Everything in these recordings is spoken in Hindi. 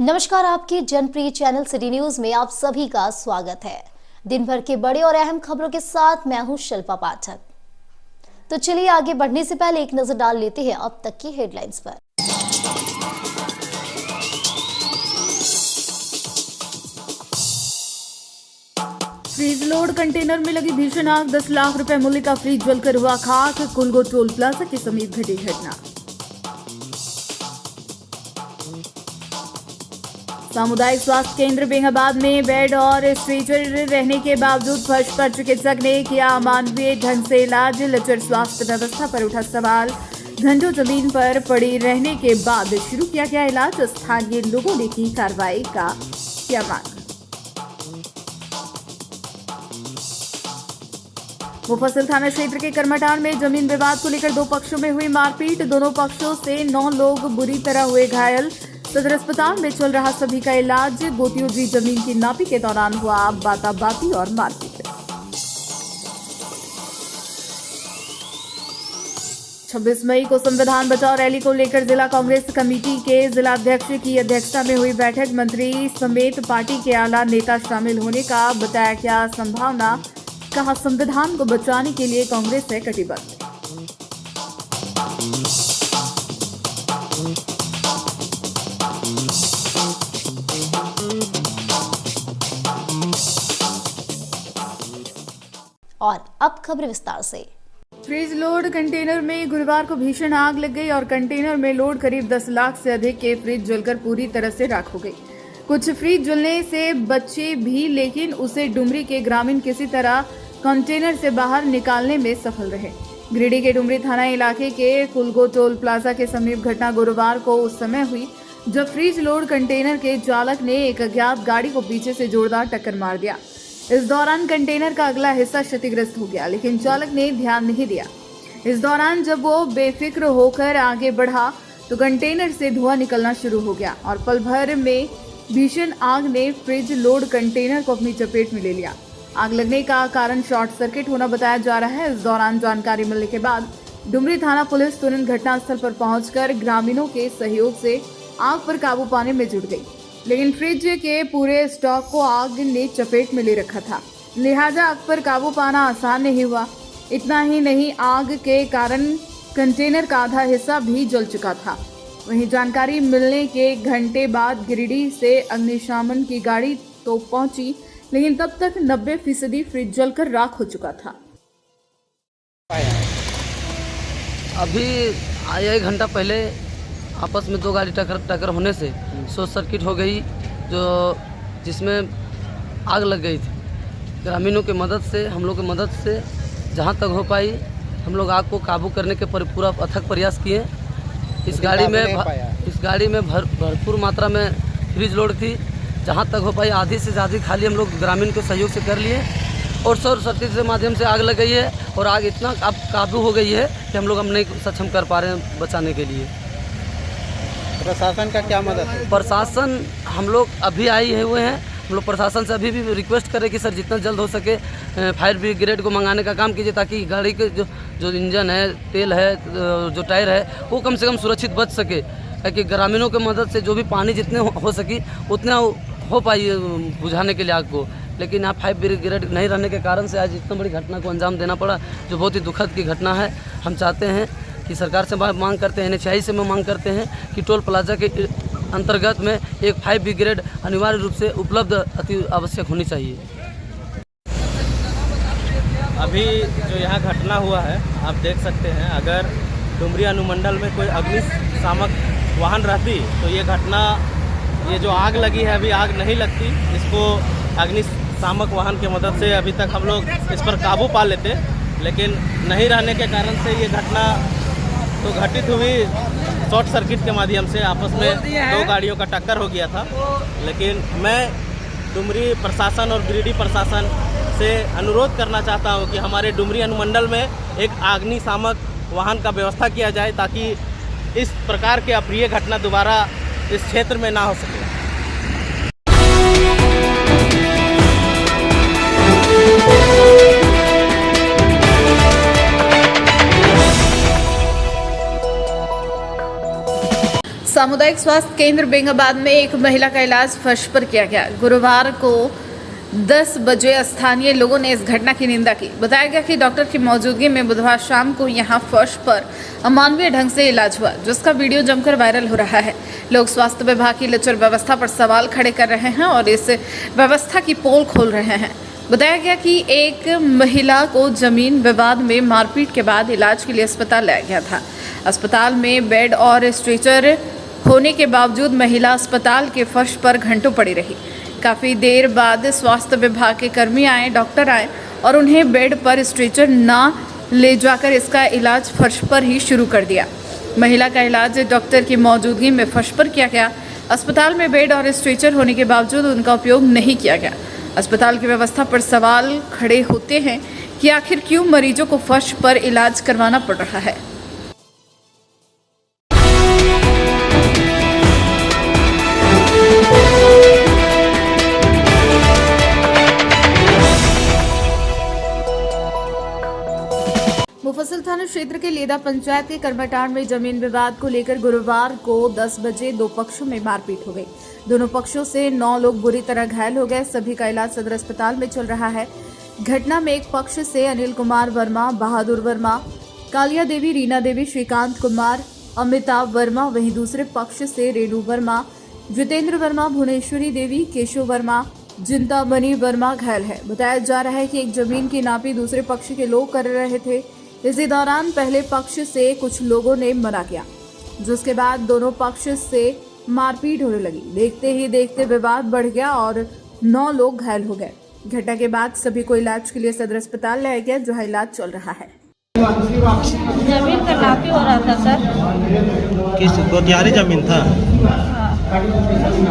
नमस्कार, आपके जनप्रिय चैनल सिटी न्यूज में आप सभी का स्वागत है। दिन भर के बड़े और अहम खबरों के साथ मैं हूं शिल्पा पाठक। तो चलिए आगे बढ़ने से पहले एक नजर डाल लेते हैं अब तक की हेडलाइंस पर। फ्रीज लोड कंटेनर में लगी भीषण आग, 10 लाख रुपए मूल्य का फ्रीज जलकर हुआ खाक। कुलगो टोल प्लाजा के समीप घटी घटना। सामुदायिक स्वास्थ्य केंद्र बेंगाबाद में बेड और स्ट्रेचर रहने के बावजूद फर्श पर चिकित्सक ने किया अमानवीय ढंग से इलाज। लचर स्वास्थ्य व्यवस्था पर उठा सवाल। घंटों जमीन पर पड़ी रहने के बाद शुरू किया गया इलाज। स्थानीय लोगों ने की कार्रवाई का किया मांग। मुफस्सिल थाना क्षेत्र के करमटान में जमीन विवाद को लेकर दो पक्षों में हुई मारपीट। दोनों पक्षों से 9 लोग बुरी तरह हुए घायल। सदर अस्पताल में चल रहा सभी का इलाज। गोतियों जी जमीन की नापी के दौरान हुआ बाताबाती और मारपीट। 26 मई को संविधान बचाओ रैली को लेकर जिला कांग्रेस कमेटी के जिलाध्यक्ष की अध्यक्षता में हुई बैठक। मंत्री समेत पार्टी के आला नेता शामिल होने का बताया गया संभावना। कहा संविधान को बचाने के लिए कांग्रेस है कटिबद्ध। और अब खबर विस्तार से। फ्रीज लोड कंटेनर में गुरुवार को भीषण आग लग गई और कंटेनर में लोड करीब 10 लाख से अधिक के फ्रिज जलकर पूरी तरह से राख हो गई। कुछ फ्रिज जलने से बचे भी, लेकिन उसे डुमरी के ग्रामीण किसी तरह कंटेनर से बाहर निकालने में सफल रहे। गिरिडीह के डुमरी थाना इलाके के कुलगो टोल प्लाजा के समीप घटना गुरुवार को उस समय हुई जब फ्रीज लोड कंटेनर के चालक ने एक अज्ञात गाड़ी को पीछे से जोरदार टक्कर मार दिया। इस दौरान कंटेनर का अगला हिस्सा क्षतिग्रस्त हो गया, लेकिन चालक ने ध्यान नहीं दिया। इस दौरान जब वो बेफिक्र होकर आगे बढ़ा तो कंटेनर से धुआं निकलना शुरू हो गया और पल भर में भीषण आग ने फ्रिज लोड कंटेनर को अपनी चपेट में ले लिया। आग लगने का कारण शॉर्ट सर्किट होना बताया जा रहा है। इस दौरान जानकारी मिलने के बाद डुमरी थाना पुलिस तुरंत घटनास्थल पर पहुंचकर ग्रामीणों के सहयोग से आग पर काबू पाने में जुट गई, लेकिन फ्रिज के पूरे स्टॉक को आग ने चपेट में ले रखा था, लिहाजा आग पर काबू पाना आसान नहीं हुआ। इतना ही नहीं, आग के कारण कंटेनर का आधा हिस्सा भी जल चुका था। वहीं जानकारी मिलने के घंटे बाद गिरिडीह से अग्निशमन की गाड़ी तो पहुंची, लेकिन तब तक 90% फ्रिज जलकर राख हो चुका था। अभी 1 घंटा पहले आपस में 2 गाड़ी टक्कर होने से शॉर्ट सर्किट हो गई, जिसमें आग लग गई थी। ग्रामीणों की मदद से, हम लोग की मदद से जहां तक हो पाई हम लोग आग को काबू करने के पूरा अथक प्रयास किए। इस गाड़ी में भरपूर मात्रा में फ्रिज लोड थी। जहां तक हो पाई आधी से ज़्यादा खाली हम लोग ग्रामीण के सहयोग से कर लिए और शॉर्ट सर्किट के माध्यम से आग लग गई है और आग इतना अब काबू हो गई है कि हम लोग हम नहीं सक्षम कर पा रहे हैं बचाने के लिए। प्रशासन का क्या मदद है? प्रशासन हम लोग अभी आए हुए हैं। हम लोग प्रशासन से अभी भी रिक्वेस्ट करें कि सर जितना जल्द हो सके फायर ब्रिगेड को मंगाने का काम कीजिए, ताकि गाड़ी के जो इंजन है, तेल है, जो टायर है, वो कम से कम सुरक्षित बच सके। ताकि ग्रामीणों की मदद से जो भी पानी जितने हो सकी उतना हो पाई बुझाने के लिए आग को, लेकिन यहाँ फायर ब्रिगेड नहीं रहने के कारण से आज इतना बड़ी घटना को अंजाम देना पड़ा, जो बहुत ही दुखद की घटना है। हम चाहते हैं कि सरकार से मांग करते हैं, NHAI से मांग करते हैं कि टोल प्लाजा के अंतर्गत में एक फायर ब्रिगेड अनिवार्य रूप से उपलब्ध अति आवश्यक होनी चाहिए। अभी जो यहाँ घटना हुआ है आप देख सकते हैं, अगर डुमरी अनुमंडल में कोई अग्निशामक वाहन रहती तो ये घटना, ये जो आग लगी है अभी आग नहीं लगती। इसको अग्निशामक वाहन की मदद से अभी तक हम लोग इस पर काबू पा लेते, लेकिन नहीं रहने के कारण से ये घटना तो घटित हुई। शॉर्ट सर्किट के माध्यम से आपस में 2 गाड़ियों का टक्कर हो गया था। लेकिन मैं डुमरी प्रशासन और गिरिडीह प्रशासन से अनुरोध करना चाहता हूं कि हमारे डुमरी अनुमंडल में एक अग्निशामक वाहन का व्यवस्था किया जाए, ताकि इस प्रकार के अप्रिय घटना दोबारा इस क्षेत्र में ना हो सके। सामुदायिक स्वास्थ्य केंद्र बेंगाबाद में एक महिला का इलाज फर्श पर किया गया। गुरुवार को 10 बजे स्थानीय लोगों ने इस घटना की निंदा की। बताया गया कि डॉक्टर की मौजूदगी में बुधवार शाम को यहां फर्श पर अमानवीय ढंग से इलाज हुआ, जिसका वीडियो जमकर वायरल हो रहा है। लोग स्वास्थ्य विभाग की लचर व्यवस्था पर सवाल खड़े कर रहे हैं और इस व्यवस्था की पोल खोल रहे हैं। बताया गया कि एक महिला को जमीन विवाद में मारपीट के बाद इलाज के लिए अस्पताल लाया गया था। अस्पताल में बेड और स्ट्रेचर होने के बावजूद महिला अस्पताल के फर्श पर घंटों पड़ी रही। काफ़ी देर बाद स्वास्थ्य विभाग के कर्मी आए, डॉक्टर आए और उन्हें बेड पर स्ट्रेचर ना ले जाकर इसका इलाज फर्श पर ही शुरू कर दिया। महिला का इलाज डॉक्टर की मौजूदगी में फर्श पर किया गया। अस्पताल में बेड और स्ट्रेचर होने के बावजूद उनका उपयोग नहीं किया गया। अस्पताल की व्यवस्था पर सवाल खड़े होते हैं कि आखिर क्यों मरीजों को फर्श पर इलाज करवाना पड़ रहा है। मुफस्सिल थाना क्षेत्र के लेदा पंचायत के कर्मटाड़ में जमीन विवाद को लेकर गुरुवार को 10 बजे दो पक्षों में मारपीट हो गई। दोनों पक्षों से 9 लोग बुरी तरह घायल हो गए। सभी का इलाज सदर अस्पताल में चल रहा है। घटना में एक पक्ष से अनिल कुमार वर्मा, बहादुर वर्मा, कालिया देवी, रीना देवी, श्रीकांत कुमार, अमिताभ वर्मा, वहीं दूसरे पक्ष से रेणु वर्मा, जितेंद्र वर्मा, भुवनेश्वरी देवी, केशव वर्मा, जिंतामणि वर्मा घायल है। बताया जा रहा है कि एक जमीन की नापी दूसरे पक्ष के लोग कर रहे थे। इसी दौरान पहले पक्ष से कुछ लोगों ने मना किया, जिसके बाद दोनों पक्ष से मारपीट होने लगी। देखते ही देखते विवाद बढ़ गया और 9 लोग घायल हो गए। घटना के बाद सभी को इलाज के लिए सदर अस्पताल लाया गया, जहां इलाज चल रहा है। जमीन का नापी हो रहा था सर। किस गोतियारी जमीन था?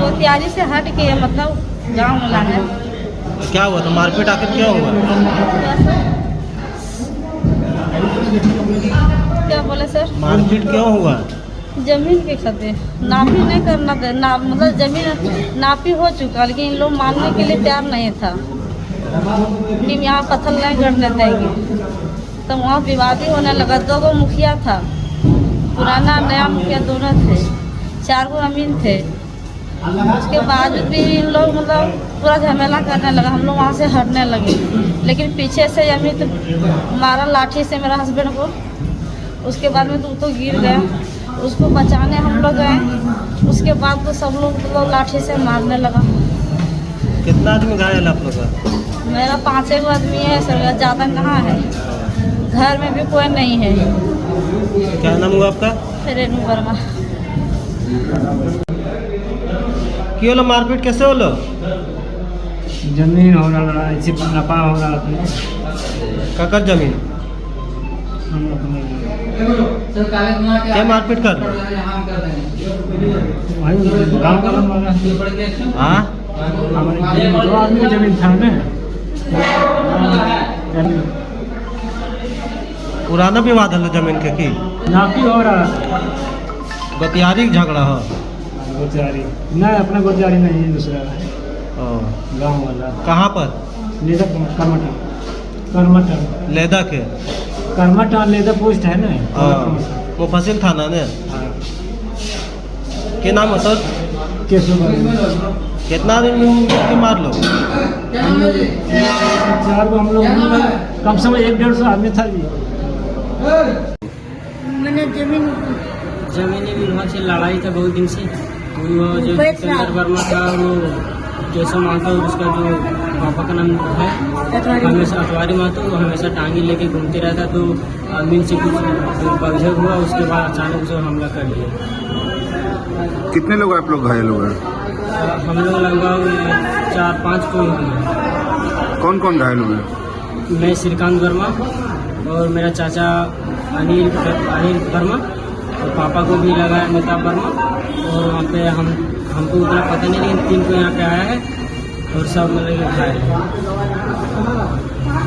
गोतियारी से हट के मतलब गाँव मिला है। क्या हुआ था? मारपीट आखिर क्यों हुआ? क्या बोले सर? मारपीट क्यों हुआ? जमीन के खाते नापी नहीं करना था। मतलब जमीन नापी हो चुका, लेकिन इन लोग मानने के लिए तैयार नहीं था कि यहाँ पत्थर नहीं गड़ने देंगे। तो वहाँ विवादी होने लगा। 2 मुखिया था, पुराना नया मुखिया दोनों थे, 4 अमीन थे। उसके बावजूद भी इन लोग मतलब पूरा झमेला करने लगा। हम लोग वहाँ से हटने लगे, लेकिन पीछे से अमित मारा लाठी से मेरा हस्बैंड को। उसके बाद में तो गिर गया, उसको बचाने हम लोग गए। उसके बाद तो सब लोग लाठी से मारने लगा। कितना आदमी घायल आप लोग का? मेरा 5 आदमी है सर, ज़्यादा कहाँ है। घर में भी कोई नहीं है। क्या नाम हुआ आपका? रेणु वर्मा। क्यों लो मारपीट? कैसे हो लो? जमीन हो रहा है, ऐसे नपा हो रहा है। काकर जमीन क्या मारपीट कर? गाँव का वाला हाँ, हमारे 2 आदमी जमीन था ना। पुराना विवाद है जमीन के की नापी हो रहा है। गोतियारी झगड़ा हो? गोतियारी नहीं, अपना गोतियारी नहीं है, दूसरा है गाँव वाला। कहाँ पर? लेदा करमटा लेदा के करमटा लेदा पोस्ट है ना। मुफस्सिल थाना ने। क्या नाम होता? केशव। कितना आदमी के मार लो? 4 को हम लोग कम से कम 100-150 आदमी था जी। मैंने जमीनी विभाग से लड़ाई था बहुत दिन से। तो वो जो जितेंद्र वर्मा था, वो केशव महतो, उसका जो पापा का नाम है हमेशा अटवारी महतो, वो हमेशा टांगी लेके घूमते रहता। तो अमीन से कुछ बगझक हुआ, उसके बाद अचानक से हमला कर दिया। कितने लोग आप लोग घायल हुए? हम लोग लगभग 4-5 को हुए। कौन कौन घायल हुए? मैं श्रीकांत वर्मा और मेरा चाचा अनिल वर्मा, और पापा को भी लगा है अमिताभ वर्मा। और वहाँ पे हमको उतना पता नहीं, लेकिन 3 को यहाँ पे आया है और सब मतलब घायल है।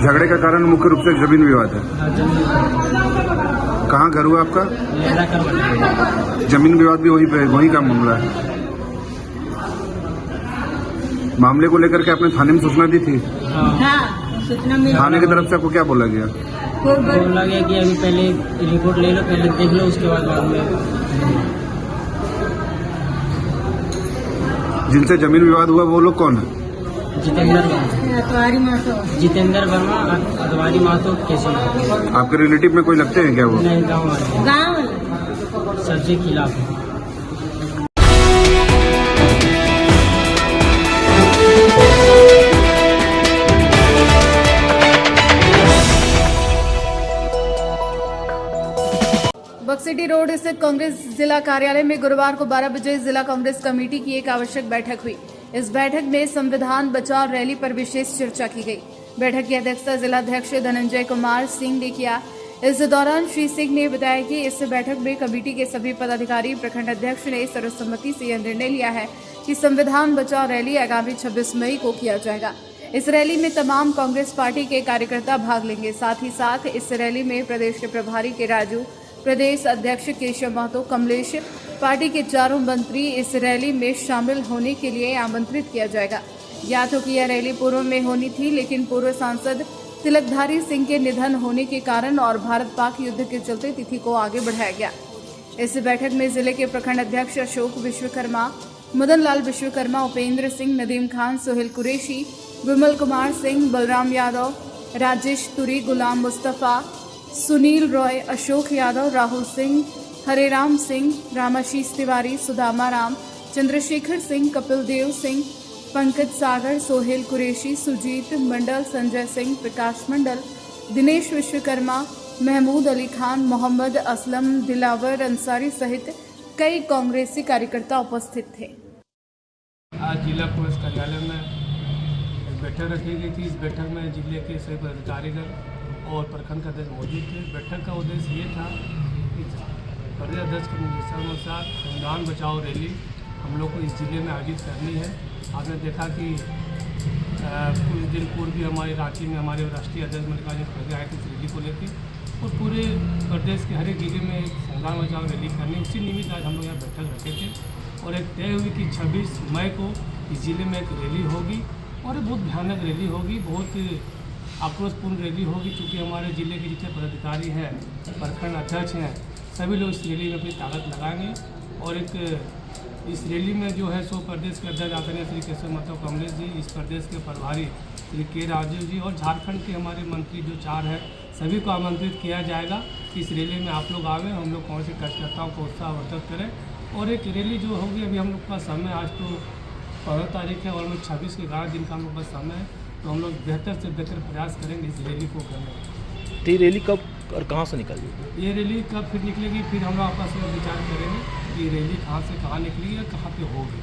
झगड़े का कारण मुख्य रूप से जमीन विवाद है। जमीन कहाँ घर हुआ आपका? लेदा कर जमीन विवाद भी वहीं का मामला है। मामले को लेकर के आपने थाने में सूचना दी थी? थाने की तरफ से आपको क्या बोला गया? बोला गया कि अभी पहले रिपोर्ट ले लो, पहले देख लो, उसके बाद में जिनसे जमीन विवाद हुआ वो लोग कौन है? जितेंद्र वर्मा, अतवारी महतो, केशव। आपके रिलेटिव में कोई लगते हैं क्या वो? नहीं, गाँव वाले सबसे खिलाफ है। बक्सिटी रोड स्थित कांग्रेस जिला कार्यालय में गुरुवार को 12 बजे जिला कांग्रेस कमेटी की एक आवश्यक बैठक हुई। इस बैठक में संविधान बचाओ रैली पर विशेष चर्चा की गई। बैठक की अध्यक्षता जिला अध्यक्ष धनंजय कुमार सिंह ने किया। इस दौरान श्री सिंह ने बताया कि इस बैठक में कमेटी के सभी पदाधिकारी, प्रखंड अध्यक्ष ने सर्वसम्मति से यह निर्णय लिया है कि संविधान बचाओ रैली आगामी 26 मई को किया जाएगा। इस रैली में तमाम कांग्रेस पार्टी के कार्यकर्ता भाग लेंगे। साथ ही साथ इस रैली में प्रदेश के प्रभारी के राजू, प्रदेश अध्यक्ष केशव महतो, कमलेश, पार्टी के चारों मंत्री इस रैली में शामिल होने के लिए आमंत्रित किया जाएगा। याद हो कि यह रैली पूर्व में होनी थी, लेकिन पूर्व सांसद तिलकधारी सिंह के निधन होने के कारण और भारत पाक युद्ध के चलते तिथि को आगे बढ़ाया गया। इस बैठक में जिले के प्रखंड अध्यक्ष अशोक विश्वकर्मा, मदन लाल विश्वकर्मा, उपेंद्र सिंह, नदीम खान, सोहेल कुरैशी, विमल कुमार सिंह, बलराम यादव, राजेश तुरी, गुलाम मुस्तफ़ा, सुनील रॉय, अशोक यादव, राहुल सिंह, हरेराम सिंह, रामाशीष तिवारी, सुदामा राम, चंद्रशेखर सिंह, कपिल देव सिंह, पंकज सागर, सोहेल कुरैशी, सुजीत मंडल, संजय सिंह, प्रकाश मंडल, दिनेश विश्वकर्मा, महमूद अली खान, मोहम्मद असलम, दिलावर अंसारी सहित कई कांग्रेसी कार्यकर्ता उपस्थित थे। आज जिला कांग्रेस कार्यालय में एक बैठक रखी गई थी। इस बैठक में जिले के सभी पदाधिकारीगण और प्रखंड का अध्यक्ष मौजूद थे। बैठक का उद्देश्य ये था कि प्रदेश अध्यक्ष के निर्देशानुसार संविधान बचाओ रैली हम लोग को इस जिले में आयोजित करनी है। आपने देखा कि कुछ दिन पूर्व भी हमारे रांची में हमारे राष्ट्रीय अध्यक्ष मल्लिकार्जुन खड़गे आए थे इस रैली को लेकर, और पूरे प्रदेश के हर एक जिले में संविधान बचाओ रैली करनी। उसी निमित्त आज हम लोग यहाँ बैठक रखे थे और एक तय हुई कि 26 मई को इस जिले में एक रैली होगी और बहुत भयानक रैली होगी, बहुत आक्रोशपूर्ण रैली होगी। क्योंकि हमारे जिले के जितने पदाधिकारी हैं, प्रखंड अध्यक्ष हैं, सभी लोग इस रैली में अपनी ताकत लगाएंगे और एक इस रैली में जो है सो प्रदेश के अध्यक्ष आदरणीय श्री केशव महतो कमलेश जी, इस प्रदेश के प्रभारी श्री के राजू जी और झारखंड के हमारे मंत्री जो 4 हैं, सभी को आमंत्रित किया जाएगा कि इस रैली में आप लोग आवें, हम लोग कौन से कार्यकर्ताओं को उत्साहवर्धक करें। और एक रैली जो होगी, अभी हम लोग का समय आज तो 15 तारीख है और 26 के 11 दिन का हम लोग का समय है, तो हम लोग बेहतर से बेहतर प्रयास करेंगे इस रैली को करने का। तो ये रैली कब और कहाँ से निकलेगी? ये रैली कब फिर निकलेगी, फिर हम लोग आपस में विचार करेंगे कि रैली कहाँ से कहाँ निकलेगी या कहाँ पे होगी।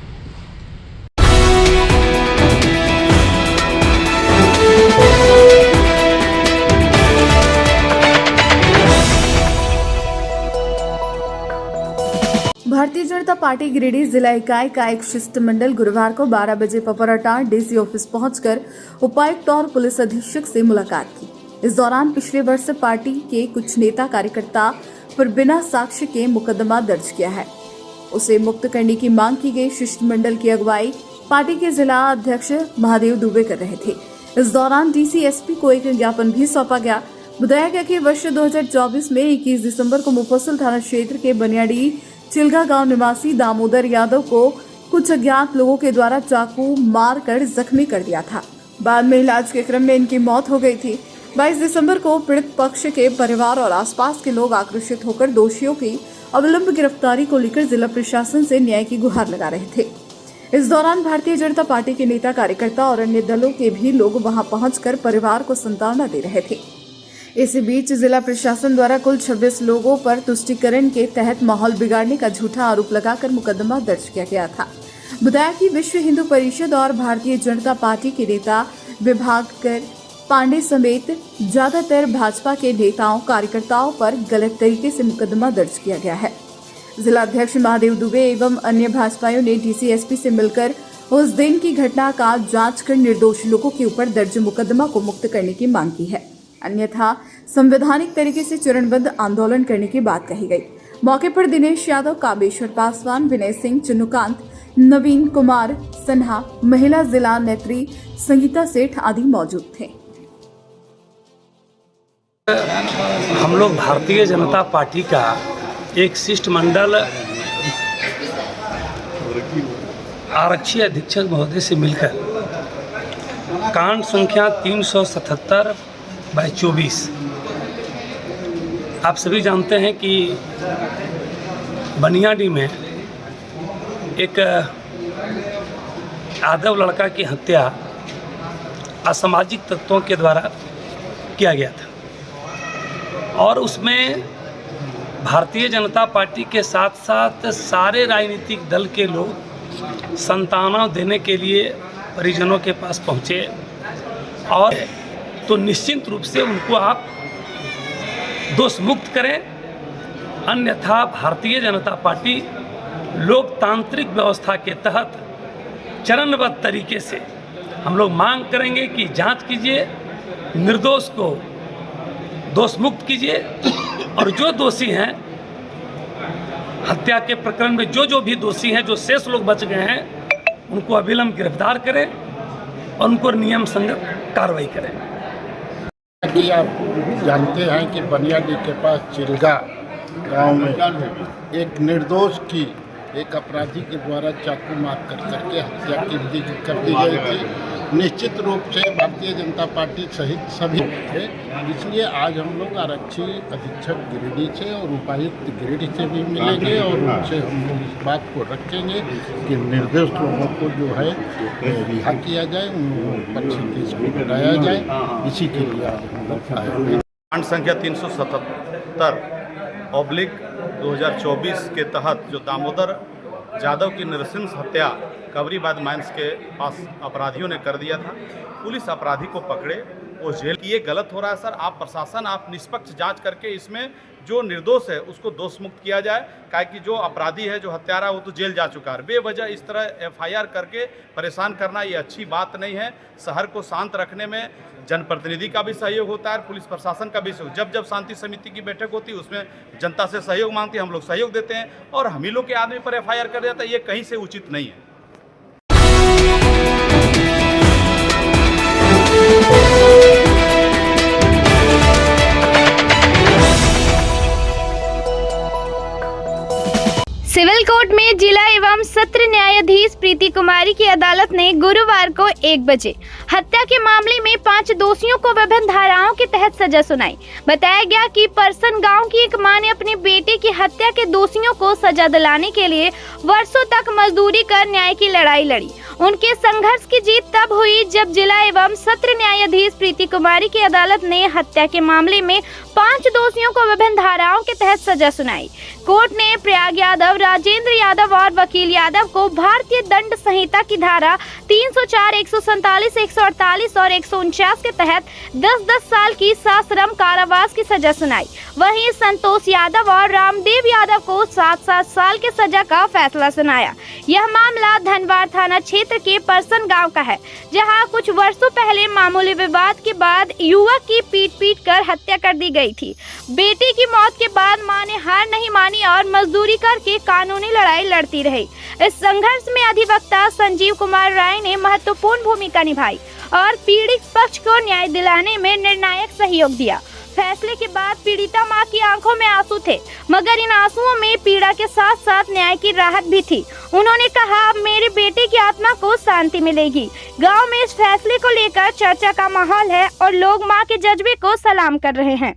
भारतीय जनता पार्टी गिरिडीह जिला इकाई का एक शिष्टमंडल गुरुवार को 12 बजे पपराटांड डीसी ऑफिस पहुंचकर उपायुक्त और पुलिस अधीक्षक से मुलाकात की। इस दौरान पिछले वर्ष पार्टी के कुछ नेता कार्यकर्ता पर बिना साक्ष्य के मुकदमा दर्ज किया है, उसे मुक्त करने की मांग की गई। शिष्टमंडल की अगुवाई पार्टी के जिला अध्यक्ष महादेव दुबे कर रहे थे। इस दौरान डीसी एसपी को एक ज्ञापन भी सौंपा गया। बताया गया कि वर्ष 2024 में 21 दिसंबर को मुफस्सिल थाना क्षेत्र के बनियाडी चिल्गा गांव निवासी दामोदर यादव को कुछ अज्ञात लोगों के द्वारा चाकू मारकर जख्मी कर दिया था। बाद में इलाज के क्रम में इनकी मौत हो गई थी। 22 दिसंबर को पीड़ित पक्ष के परिवार और आसपास के लोग आक्रोशित होकर दोषियों की अविलंब गिरफ्तारी को लेकर जिला प्रशासन से न्याय की गुहार लगा रहे थे। इस दौरान भारतीय जनता पार्टी के नेता कार्यकर्ता और अन्य दलों के भी लोग वहां पहुंचकर परिवार को सांत्वना दे रहे थे। इसी बीच जिला प्रशासन द्वारा कुल 26 लोगों पर तुष्टीकरण के तहत माहौल बिगाड़ने का झूठा आरोप लगाकर मुकदमा दर्ज किया गया था। बताया कि विश्व हिंदू परिषद और भारतीय जनता पार्टी के नेता विभाकर पांडे समेत ज्यादातर भाजपा के नेताओं कार्यकर्ताओं पर गलत तरीके से मुकदमा दर्ज किया गया है। जिला अध्यक्ष महादेव दुबे एवं अन्य भाजपाइयों ने डीसीएसपी से मिलकर उस दिन की घटना का जांच कर निर्दोष लोगों के ऊपर दर्ज मुकदमा को मुक्त करने की मांग की है, अन्यथा संवैधानिक तरीके से चरणबद्ध आंदोलन करने की बात कही गई। मौके पर दिनेश यादव, कामेश्वर पासवान, विनय सिंह, चन्नुकांत, नवीन कुमार सिन्हा, महिला जिला नेत्री संगीता सेठ आदि मौजूद थे। हम लोग भारतीय जनता पार्टी का एक शिष्टमंडल आरक्षी अधीक्षक महोदय से मिलकर कांड संख्या 377/24। आप सभी जानते हैं कि बनियाडी में एक यादव लड़का की हत्या असामाजिक तत्वों के द्वारा किया गया था और उसमें भारतीय जनता पार्टी के साथ साथ सारे राजनीतिक दल के लोग सांत्वना देने के लिए परिजनों के पास पहुँचे और तो निश्चित रूप से उनको आप दोष मुक्त करें, अन्यथा भारतीय जनता पार्टी लोकतांत्रिक व्यवस्था के तहत चरणबद्ध तरीके से हम लोग मांग करेंगे कि जांच कीजिए, निर्दोष को दोष मुक्त कीजिए और जो दोषी हैं हत्या के प्रकरण में जो भी दोषी हैं, जो शेष लोग बच गए हैं, उनको अविलंब गिरफ्तार करें और उनको नियम संगत कार्रवाई करें। कि आप जानते हैं कि बनियाडी के पास चिलगा गांव में एक निर्दोष की एक अपराधी के द्वारा चाकू मार करके हत्या कर दी गई थी। निश्चित रूप से भारतीय जनता पार्टी सहित सभी थे, इसलिए आज हम लोग आरक्षी अधीक्षक गिरिडीह से और उपायुक्त गिरिडीह से भी मिलेंगे और उनसे हम लोग इस बात को रखेंगे कि निर्दोष लोगों को जो है रिहा किया जाए, उन पर केस को बढ़ाया जाए। इसी के लिए आज हम लोग आए। कांड संख्या 377/2024 के तहत जो दामोदर यादव की नृशंस हत्या कबरीबाद माइंस के पास अपराधियों ने कर दिया था, पुलिस अपराधी को पकड़े, वो जेल। ये गलत हो रहा है सर। आप प्रशासन, आप निष्पक्ष जांच करके इसमें जो निर्दोष है उसको दोष मुक्त किया जाए, काहे कि जो अपराधी है, जो हत्यारा है, वो तो जेल जा चुका है। बेवजह इस तरह FIR करके परेशान करना ये अच्छी बात नहीं है। शहर को शांत रखने में जनप्रतिनिधि का भी सहयोग होता है, पुलिस प्रशासन का भी सहयोग। जब शांति समिति की बैठक होती है उसमें जनता से सहयोग मांगती है, हम लोग सहयोग देते हैं और हम ही लोग के आदमी पर FIR कर देता है, ये कहीं से उचित नहीं है। सिविल कोर्ट में जिला एवं सत्र न्यायाधीश प्रीति कुमारी की अदालत ने गुरुवार को 1 बजे हत्या के मामले में 5 दोषियों को विभिन्न धाराओं के तहत सजा सुनाई। बताया गया कि परसन गांव की एक मां ने अपने बेटे की हत्या के दोषियों को सजा दिलाने के लिए वर्षों तक मजदूरी कर न्याय की लड़ाई लड़ी। उनके संघर्ष की जीत तब हुई जब जिला एवं सत्र न्यायाधीश प्रीति कुमारी की अदालत ने हत्या के मामले में 5 दोषियों को विभिन्न धाराओं के तहत सजा सुनाई। कोर्ट ने प्रयाग यादव, राजेंद्र यादव और वकील यादव को भारतीय दंड संहिता की धारा 304, 147, 148 और 149 के तहत 10-10 साल की सश्रम कारावास की सजा सुनाई। वहीं संतोष यादव और रामदेव यादव को 7-7 साल के सजा का फैसला सुनाया। यह मामला धनवार थाना क्षेत्र के परसन गांव का है, जहां कुछ वर्षों पहले मामूली विवाद के बाद युवक की पीट कर हत्या कर दी गई थी। बेटी की मौत के बाद मां ने हार नहीं मानी और मजदूरी करके कानूनी लड़ाई लड़ती रही। इस संघर्ष में अधिवक्ता संजीव कुमार राय ने महत्वपूर्ण भूमिका निभाई और पीड़ित पक्ष को न्याय दिलाने में निर्णायक सहयोग दिया। फैसले के बाद पीड़िता मां की आंखों में आंसू थे, मगर इन आंसुओं में पीड़ा के साथ साथ न्याय की राहत भी थी। उन्होंने कहा, अब मेरे बेटे की आत्मा को शांति मिलेगी। गांव में इस फैसले को लेकर चर्चा का माहौल है और लोग मां के जज्बे को सलाम कर रहे हैं।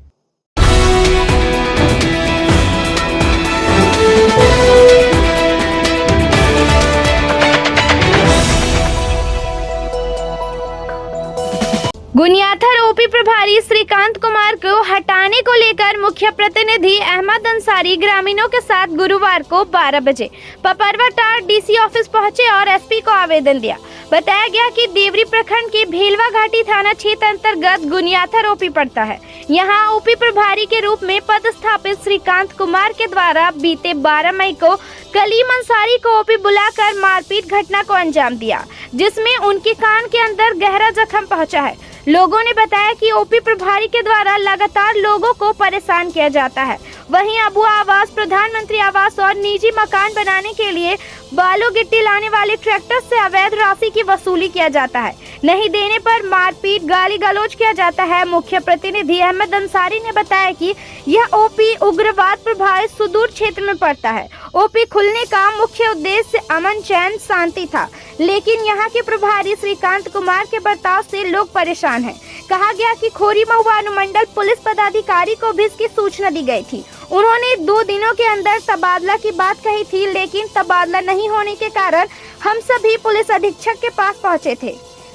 गुनियाथर ओपी प्रभारी श्रीकांत कुमार को हटाने को लेकर मुख्य प्रतिनिधि अहमद अंसारी ग्रामीणों के साथ गुरुवार को 12 बजे पपरवाटार DC ऑफिस पहुंचे और SP को आवेदन दिया। बताया गया कि देवरी प्रखंड के भेलवा घाटी थाना क्षेत्र अंतर्गत गुनियाथर ओपी पड़ता है। यहां ओपी प्रभारी के रूप में पदस्थापित श्रीकांत कुमार के द्वारा बीते 12 मई को कलीम अंसारी को ओपी बुलाकर मारपीट घटना को अंजाम दिया, जिसमें उनके कान के अंदर गहरा जख्म पहुंचा है। लोगों ने बताया कि ओपी प्रभारी के द्वारा लगातार लोगों को परेशान किया जाता है। वहीं अबुआ आवास, प्रधानमंत्री आवास और निजी मकान बनाने के लिए बालू गिट्टी लाने वाले ट्रैक्टर से अवैध राशि की वसूली किया जाता है। नहीं देने पर मारपीट, गाली गलौज किया जाता है। मुख्य प्रतिनिधि अहमद अंसारी ने बताया कि यह ओपी उग्रवाद प्रभावित सुदूर क्षेत्र में पड़ता है। ओपी खुलने का मुख्य उद्देश्य अमन, चैन, शांति था, लेकिन यहाँ के प्रभारी श्रीकांत कुमार के बर्ताव से लोग परेशान हैं। कहा गया कि खोरी महुआ अनुमंडल पुलिस पदाधिकारी को भी इसकी सूचना दी गई थी। उन्होंने 2 दिनों के अंदर तबादला की बात कही थी, लेकिन तबादला नहीं होने के कारण हम सभी पुलिस अधीक्षक के पास पहुंचे थे।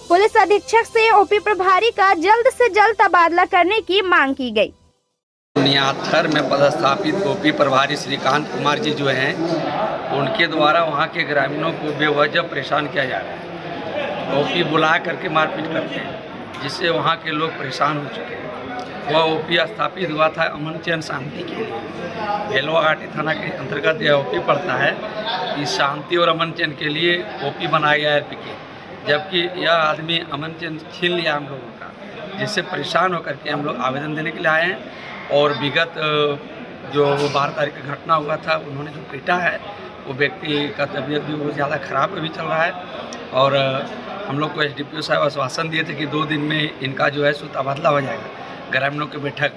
पुलिस अधीक्षक से ओपी प्रभारी का जल्द से जल्द तबादला करने की मांग की गई। बुनियादखर में पदस्थापित ओपी प्रभारी श्रीकांत कुमार जी जो हैं, उनके द्वारा वहाँ के ग्रामीणों को बेवजह परेशान किया जा रहा है। ओपी बुला करके मारपीट करते हैं, जिससे वहाँ के लोग परेशान हो चुके हैं। वह ओपी स्थापित हुआ था अमन, चैन, शांति के लिए। भेलवा घाटी थाना के अंतर्गत यह ओपी पड़ता है। इस शांति और अमन चैन के लिए ओपी बनाया गया है RPK, जबकि यह आदमी अमन चैन छीन लिया हम लोगों का, जिससे परेशान होकर के हम लोग आवेदन देने के लिए आए हैं। और विगत जो 12 तारीख की घटना हुआ था, उन्होंने जो पीटा है, वो व्यक्ति का तबीयत भी बहुत ज़्यादा ख़राब अभी चल रहा है। और हम लोग को SDPO साहब आश्वासन दिए थे कि 2 दिन में इनका जो है सो तबादला हो जाएगा। ग्रामीणों की बैठक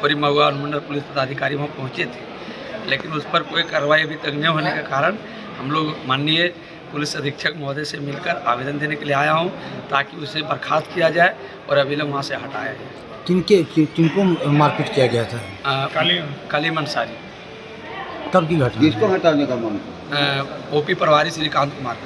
खोरी महुआ अनुमंडल पुलिस पदाधिकारी वहाँ पहुँचे थे, लेकिन उस पर कोई कार्रवाई अभी तक नहीं होने के कारण हम लोग माननीय पुलिस अधीक्षक महोदय से मिलकर आवेदन देने के लिए आया हूँ, ताकि उसे बर्खास्त किया जाए और अविलंब वहाँ से हटाया जाए। किनको मारपीट किया गया था? कालीम अंसारी। कब की घटना? किसको हटाने का मांग? ओपी प्रभारी श्रीकांत कुमार।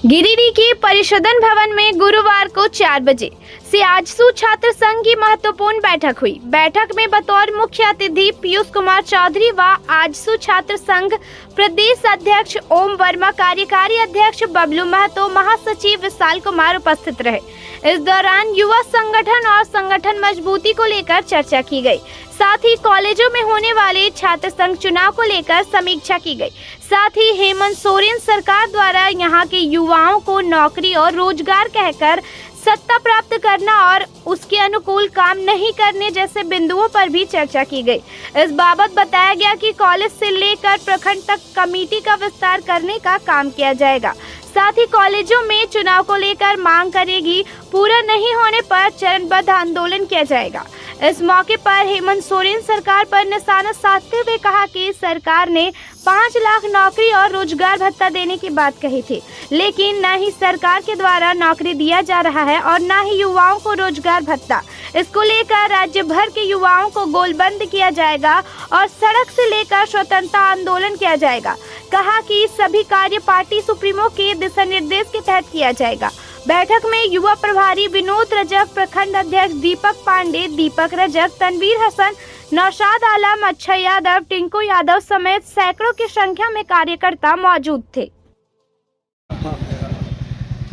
गिरिडीह के परिषदन भवन में गुरुवार को 4 बजे से आजसू छात्र संघ की महत्वपूर्ण बैठक हुई। बैठक में बतौर मुख्य अतिथि पीयूष कुमार चौधरी व आजसू छात्र संघ प्रदेश अध्यक्ष ओम वर्मा, कार्यकारी अध्यक्ष बबलू महतो, महासचिव विशाल कुमार उपस्थित रहे। इस दौरान युवा संगठन और संगठन मजबूती को लेकर चर्चा की गई। साथ ही कॉलेजों में होने वाले छात्र संघ चुनाव को लेकर समीक्षा की गई। साथ ही हेमंत सोरेन सरकार द्वारा यहाँ के युवाओं को नौकरी और रोजगार कहकर सत्ता प्राप्त करना और उसके अनुकूल काम नहीं करने जैसे बिंदुओं पर भी चर्चा की गई। इस बाबत बताया गया कि कॉलेज से लेकर प्रखंड तक कमेटी का विस्तार करने का काम किया जाएगा। साथ ही कॉलेजों में चुनाव को लेकर मांग करेगी, पूरा नहीं होने पर चरणबद्ध आंदोलन किया जाएगा। इस मौके पर हेमंत सोरेन सरकार पर निशाना साधते हुए कहा कि सरकार ने 5 लाख नौकरी और रोजगार भत्ता देने की बात कही थी, लेकिन न ही सरकार के द्वारा नौकरी दिया जा रहा है और न ही युवाओं को रोजगार भत्ता। इसको लेकर राज्य भर के युवाओं को गोलबंद किया जाएगा और सड़क से लेकर स्वतंत्रता आंदोलन किया जाएगा। कहा कि सभी कार्य पार्टी सुप्रीमो के दिशा निर्देश के तहत किया जाएगा। बैठक में युवा प्रभारी विनोद रजक, प्रखंड अध्यक्ष दीपक पांडे, दीपक रजक, तनवीर हसन, नौशाद आलम, अक्षय यादव, टिंकू यादव समेत सैकड़ों की संख्या में कार्यकर्ता मौजूद थे।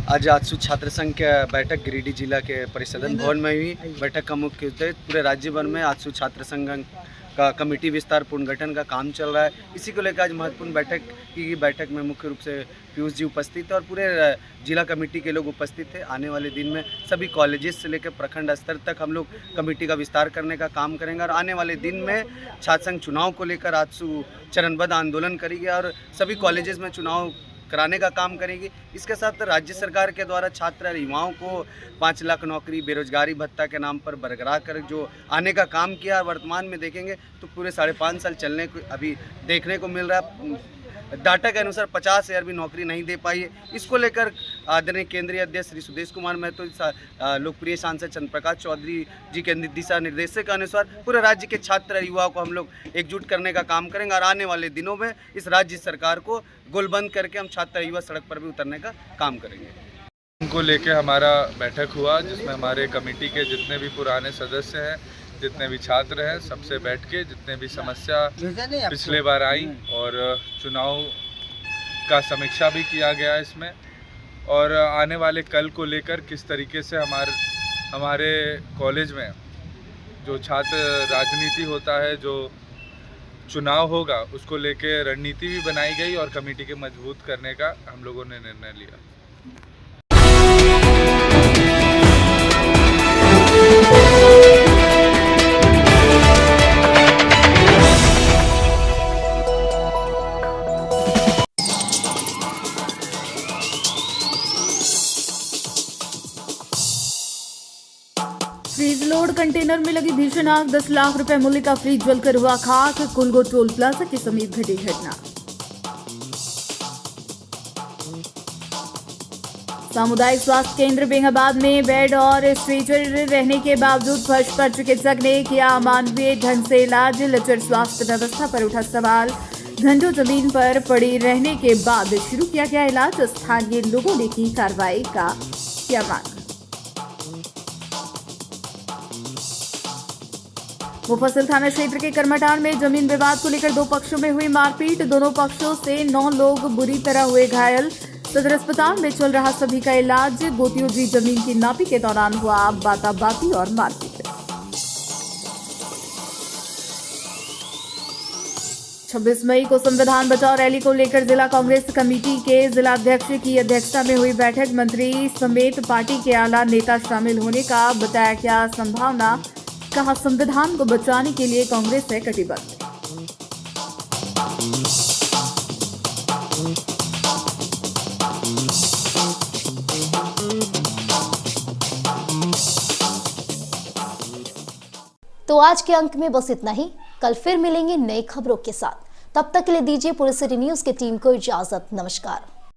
आज आजसू छात्र संघ की बैठक गिरिडीह जिला के परिषदन भवन में हुई। बैठक का मुख्य उद्देश्य पूरे राज्य भर में आजसू छात्र संघ का कमेटी विस्तार पुनर्गठन का काम चल रहा है। इसी को लेकर आज महत्वपूर्ण बैठक की। बैठक में मुख्य रूप से पीयूष जी उपस्थित थे और पूरे जिला कमेटी के लोग उपस्थित थे। आने वाले दिन में सभी कॉलेजेस से लेकर प्रखंड स्तर तक हम लोग कमेटी का विस्तार करने का काम करेंगे और आने वाले दिन में छात्र संघ चुनाव को लेकर आजसू चरणबद्ध आंदोलन करेगी और सभी कॉलेजेस में चुनाव कराने का काम करेगी। इसके साथ राज्य सरकार के द्वारा छात्र और युवाओं को 5 लाख नौकरी, बेरोजगारी भत्ता के नाम पर बरकरार कर जो आने का काम किया, वर्तमान में देखेंगे तो पूरे 5.5 साल चलने को अभी देखने को मिल रहा है। डाटा के अनुसार 50,000 भी नौकरी नहीं दे पाई है। इसको लेकर आदरणीय केंद्रीय अध्यक्ष श्री सुदेश कुमार महतो, लोकप्रिय सांसद चंद्र प्रकाश चौधरी जी के दिशा निर्देश के अनुसार पूरे राज्य के छात्र और युवाओं को हम लोग एकजुट करने का काम करेंगे और आने वाले दिनों में इस राज्य सरकार को गोलबंद करके हम छात्र युवा सड़क पर भी उतरने का काम करेंगे। उनको लेके हमारा बैठक हुआ, जिसमें हमारे कमेटी के जितने भी पुराने सदस्य हैं, जितने भी छात्र हैं, सबसे बैठ के जितने भी समस्या पिछले बार आई और चुनाव का समीक्षा भी किया गया इसमें और आने वाले कल को लेकर किस तरीके से हमारे कॉलेज में जो छात्र राजनीति होता है, जो चुनाव होगा, उसको लेके रणनीति भी बनाई गई और कमेटी के मजबूत करने का हम लोगों ने निर्णय लिया। फ्रीज लोड कंटेनर में लगी भीषण आग, 10 लाख रुपए मूल्य का फ्रीज जलकर हुआ खाक। कुलगो टोल प्लाजा के समीप घटी घटना। सामुदायिक स्वास्थ्य केंद्र बेंगाबाद में बेड और स्ट्रेचर रहने के बावजूद फर्श पर चिकित्सक ने किया अमानवीय ढंग से इलाज। लचर स्वास्थ्य व्यवस्था पर उठा सवाल। घंटों जमीन पर पड़ी रहने के बाद शुरू किया गया इलाज। स्थानीय लोगों ने की कार्रवाई का किया मांग। मुफस्सिल थाना क्षेत्र के करमटान में जमीन विवाद को लेकर दो पक्षों में हुई मारपीट। दोनों पक्षों से 9 लोग बुरी तरह हुए घायल। सदर अस्पताल में चल रहा सभी का इलाज। गोतियों जी जमीन की नापी के दौरान हुआ बाताबाती और मारपीट। 26 मई को संविधान बचाओ रैली को लेकर जिला कांग्रेस कमेटी के जिलाध्यक्ष की अध्यक्षता में हुई बैठक। मंत्री समेत पार्टी के आला नेता शामिल होने का बताया क्या संभावना। कहा संविधान को बचाने के लिए कांग्रेस है कटिबद्ध। तो आज के अंक में बस इतना ही। कल फिर मिलेंगे नई खबरों के साथ। तब तक के लिए दीजिए पूरे सिटी न्यूज की टीम को इजाजत। नमस्कार।